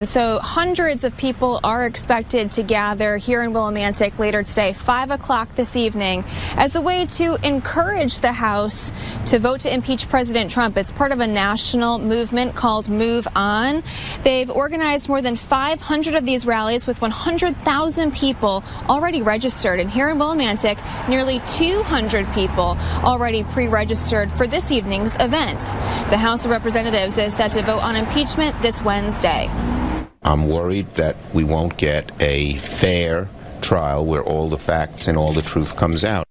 So hundreds of people are expected to gather here in Willimantic later today, 5 o'clock this evening, as a way to encourage the House to vote to impeach President Trump. It's part of a national movement called Move On. They've organized more than 500 of these rallies with 100,000 people already registered. And here in Willimantic, nearly 200 people already pre-registered for this evening's event. The House of Representatives is set to vote on impeachment this Wednesday. I'm worried that we won't get a fair trial where all the facts and all the truth comes out.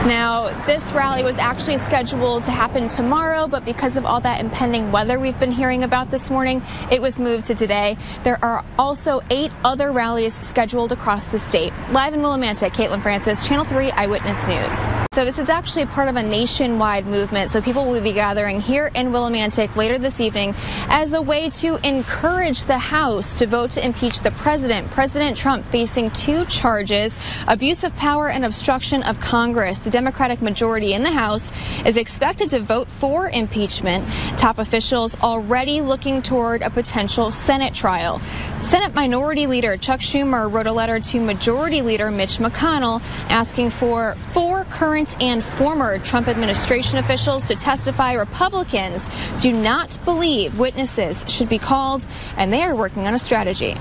Now, this rally was actually scheduled to happen tomorrow, but because of all that impending weather we've been hearing about this morning, it was moved to today. There are also 8 other rallies scheduled across the state. Live in Willimantic, Caitlin Francis, Channel 3 Eyewitness News. So this is actually part of a nationwide movement, so people will be gathering here in Willimantic later this evening as a way to encourage the House to vote to impeach the president. President Trump facing 2 charges, abuse of power and obstruction of Congress. The Democratic majority in the House is expected to vote for impeachment. Top officials already looking toward a potential Senate trial. Senate Minority Leader Chuck Schumer wrote a letter to Majority Leader Mitch McConnell asking for 4 current and former Trump administration officials to testify. Republicans do not believe witnesses should be called, and they are working on a strategy.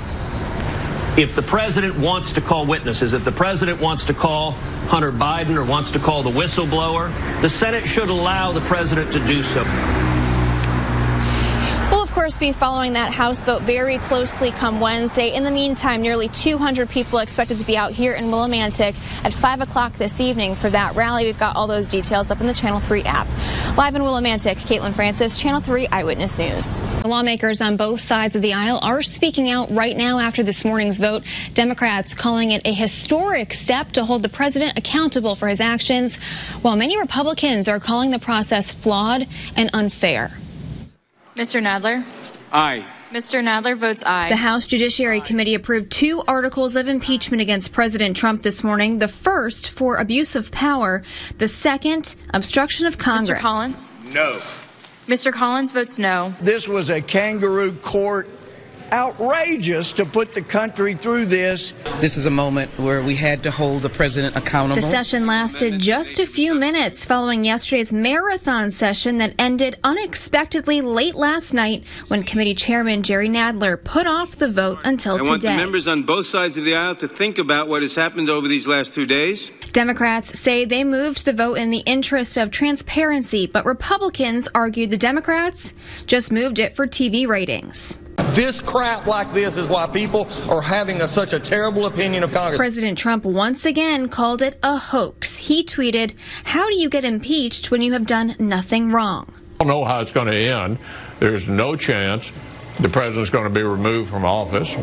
If the president wants to call witnesses, if the president wants to call Hunter Biden or wants to call the whistleblower, the Senate should allow the president to do so. We'll, of course, be following that House vote very closely come Wednesday. In the meantime, nearly 200 people expected to be out here in Willimantic at 5 o'clock this evening for that rally. We've got all those details up in the Channel 3 app. Live in Willimantic, Caitlin Francis, Channel 3 Eyewitness News. Lawmakers on both sides of the aisle are speaking out right now after this morning's vote. Democrats calling it a historic step to hold the president accountable for his actions, while many Republicans are calling the process flawed and unfair. Mr. Nadler? Aye. Mr. Nadler votes aye. The House Judiciary Committee approved 2 articles of impeachment against President Trump this morning. The first for abuse of power, the second, obstruction of Congress. Mr. Collins? No. Mr. Collins votes no. This was a kangaroo court. Outrageous to put the country through this. This is a moment where we had to hold the president accountable. The session lasted just a few minutes following yesterday's marathon session that ended unexpectedly late last night when committee chairman Jerry Nadler put off the vote until today. I want the members on both sides of the aisle to think about what has happened over these last 2 days. Democrats say they moved the vote in the interest of transparency, but Republicans argued the Democrats just moved it for TV ratings. This crap like this is why people are having such a terrible opinion of Congress. President Trump once again called it a hoax. He tweeted, "How do you get impeached when you have done nothing wrong?" I don't know how it's going to end. There's no chance the president's going to be removed from office.